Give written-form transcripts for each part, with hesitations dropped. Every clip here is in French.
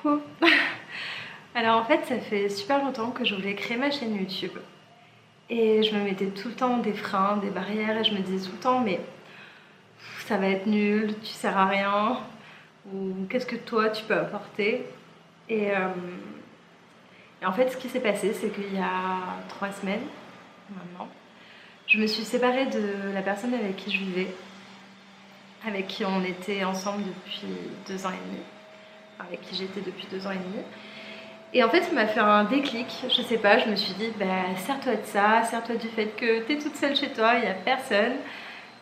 Coucou. Alors en fait ça fait super longtemps que je voulais créer ma chaîne YouTube et je me mettais tout le temps des freins, des barrières et je me disais tout le temps mais ça va être nul, tu sers à rien ou qu'est-ce que toi tu peux apporter et en fait ce qui s'est passé c'est qu'il y a 3 semaines maintenant je me suis séparée de la personne avec qui je vivais, avec qui on était ensemble depuis 2 ans et demi, enfin, avec qui j'étais depuis 2 ans et demi. Et en fait, ça m'a fait un déclic, je sais pas, je me suis dit, bah, sers-toi de ça, sers-toi du fait que t'es toute seule chez toi, il n'y a personne,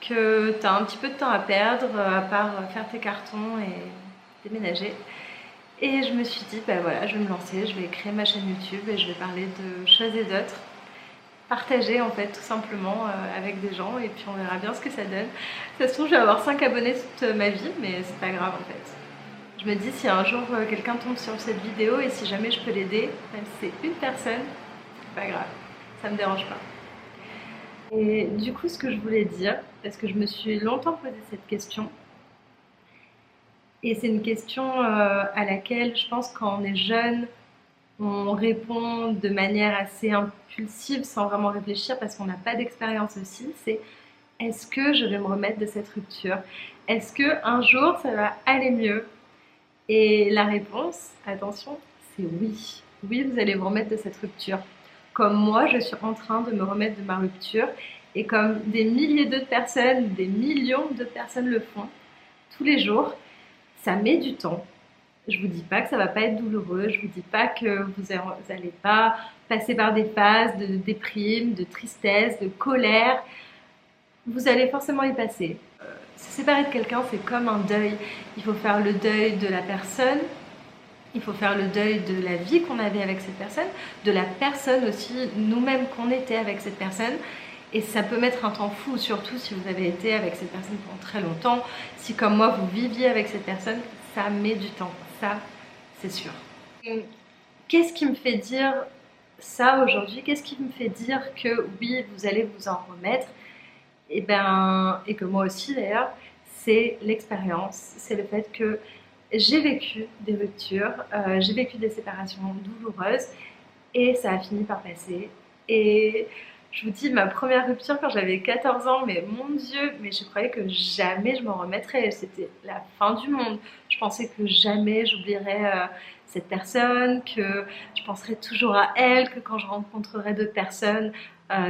que t'as un petit peu de temps à perdre, à part faire tes cartons et déménager. Et je me suis dit, bah voilà, je vais me lancer, je vais créer ma chaîne YouTube et je vais parler de choses et d'autres. Partager en fait tout simplement avec des gens et puis on verra bien ce que ça donne. Ça se trouve, je vais avoir 5 abonnés toute ma vie, mais c'est pas grave en fait. Je me dis si un jour quelqu'un tombe sur cette vidéo et si jamais je peux l'aider, même si c'est une personne, c'est pas grave, ça me dérange pas. Et du coup ce que je voulais dire, parce que je me suis longtemps posé cette question, et c'est une question à laquelle je pense quand on est jeune, on répond de manière assez impulsive sans vraiment réfléchir parce qu'on n'a pas d'expérience aussi, c'est est-ce que je vais me remettre de cette rupture? Est-ce que un jour ça va aller mieux? Et la réponse, attention, c'est oui. Oui, vous allez vous remettre de cette rupture. Comme moi, je suis en train de me remettre de ma rupture et comme des milliers d'autres personnes, des millions d'autres personnes le font tous les jours, ça met du temps. Je vous dis pas que ça va pas être douloureux, je vous dis pas que vous allez pas passer par des phases de déprime, de tristesse, de colère. Vous allez forcément y passer. Se séparer de quelqu'un, c'est comme un deuil. Il faut faire le deuil de la personne, il faut faire le deuil de la vie qu'on avait avec cette personne, de la personne aussi, nous-mêmes qu'on était avec cette personne. Et ça peut mettre un temps fou, surtout si vous avez été avec cette personne pendant très longtemps. Si comme moi, vous viviez avec cette personne, ça met du temps. Ça, c'est sûr. Qu'est-ce qui me fait dire ça aujourd'hui? Qu'est-ce qui me fait dire que oui, vous allez vous en remettre? Et que moi aussi d'ailleurs, c'est l'expérience, c'est le fait que j'ai vécu des ruptures, j'ai vécu des séparations douloureuses et ça a fini par passer. Et je vous dis, ma première rupture quand j'avais 14 ans, mais mon Dieu, mais je croyais que jamais je m'en remettrais, c'était la fin du monde. Je pensais que jamais j'oublierais cette personne, que je penserais toujours à elle, que quand je rencontrerais d'autres personnes,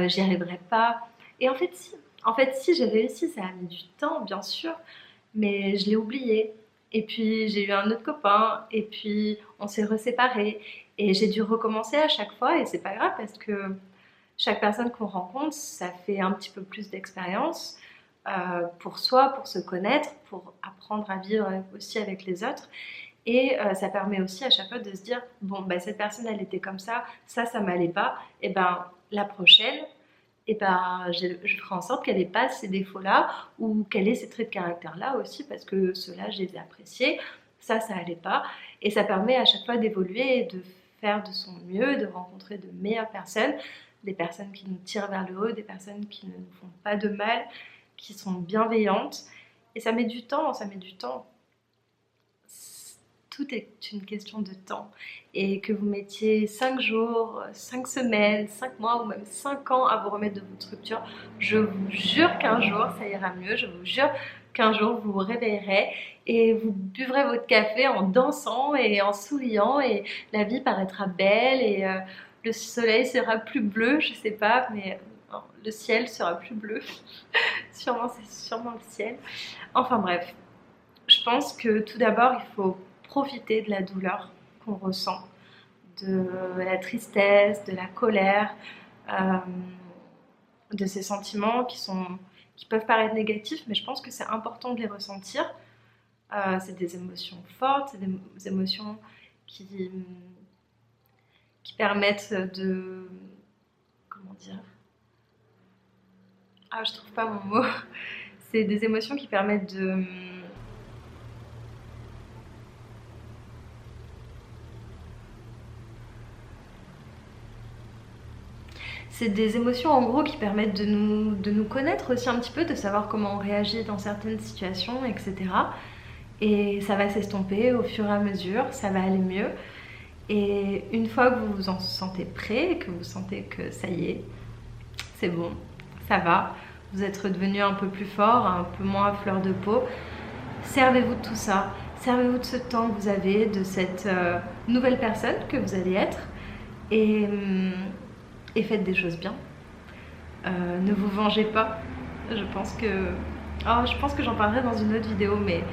j'y arriverais pas. Et en fait, si. En fait, si, j'ai réussi, ça a mis du temps, bien sûr, mais je l'ai oublié. Et puis, j'ai eu un autre copain, et puis on s'est reséparés. Et j'ai dû recommencer à chaque fois, et c'est pas grave parce que chaque personne qu'on rencontre, ça fait un petit peu plus d'expérience pour soi, pour se connaître, pour apprendre à vivre aussi avec les autres. Et ça permet aussi à chaque fois de se dire, bon, bah, cette personne, elle était comme ça m'allait pas, et ben la prochaine, et ben, je ferai en sorte qu'elle n'ait pas ces défauts-là ou qu'elle ait ces traits de caractère-là aussi parce que ceux-là, je les ai appréciés, ça allait pas. Et ça permet à chaque fois d'évoluer et de faire de son mieux, de rencontrer de meilleures personnes, des personnes qui nous tirent vers le haut, des personnes qui ne nous font pas de mal, qui sont bienveillantes. Et ça met du temps, ça met du temps. Tout est une question de temps. Et que vous mettiez 5 jours, 5 semaines, 5 mois ou même 5 ans à vous remettre de votre rupture, je vous jure qu'un jour ça ira mieux. Je vous jure qu'un jour vous vous réveillerez et vous buvrez votre café en dansant et en souriant et la vie paraîtra belle et le soleil sera plus bleu, je sais pas, mais non, le ciel sera plus bleu. Sûrement, c'est sûrement le ciel. Enfin bref, je pense que tout d'abord il faut profiter de la douleur qu'on ressent, de la tristesse, de la colère, euh, de ces sentiments qui peuvent paraître négatifs, mais je pense que c'est important de les ressentir. C'est des émotions fortes, c'est des émotions qui permettent de... Comment dire? Ah, je trouve pas mon mot. C'est des émotions qui permettent de... C'est des émotions en gros qui permettent de nous connaître aussi un petit peu, de savoir comment on réagit dans certaines situations, etc. Et ça va s'estomper au fur et à mesure, ça va aller mieux. Et une fois que vous vous en sentez prêt, que vous sentez que ça y est, c'est bon, ça va, vous êtes redevenu un peu plus fort, un peu moins à fleur de peau, servez-vous de tout ça, servez-vous de ce temps que vous avez, de cette nouvelle personne que vous allez être, et, faites des choses bien. Ne vous vengez pas. Je pense que j'en parlerai dans une autre vidéo, mais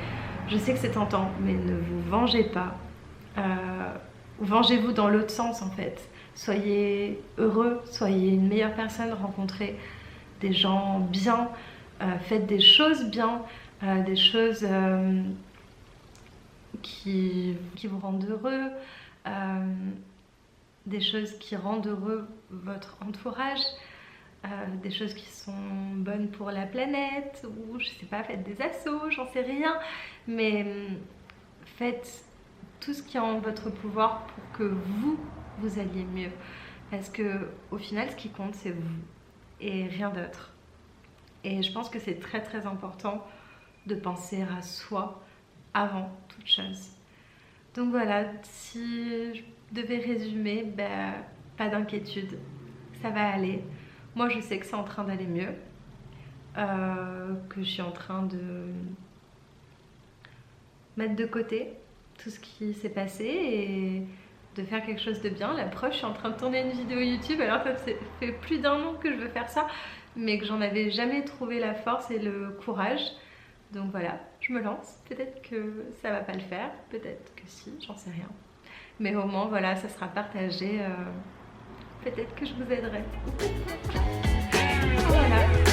je sais que c'est tentant, mais ne vous vengez pas. Vengez-vous dans l'autre sens en fait. Soyez heureux, soyez une meilleure personne, rencontrez des gens bien, faites des choses bien, des choses qui vous rendent heureux, des choses qui rendent heureux votre entourage, des choses qui sont bonnes pour la planète, ou je sais pas, faites des assos, j'en sais rien, mais faites tout ce qui est en votre pouvoir pour que vous alliez mieux. Parce que au final, ce qui compte, c'est vous et rien d'autre. Et je pense que c'est très très important de penser à soi avant toute chose. Donc voilà, si je devais résumer, pas d'inquiétude, ça va aller. Moi, je sais que c'est en train d'aller mieux, que je suis en train de mettre de côté tout ce qui s'est passé et de faire quelque chose de bien. La preuve, je suis en train de tourner une vidéo YouTube, alors ça fait plus d'un an que je veux faire ça, mais que j'en avais jamais trouvé la force et le courage. Donc voilà, je me lance. Peut-être que ça va pas le faire, peut-être que si, j'en sais rien. Mais au moins, voilà, ça sera partagé. Peut-être que je vous aiderai. Voilà.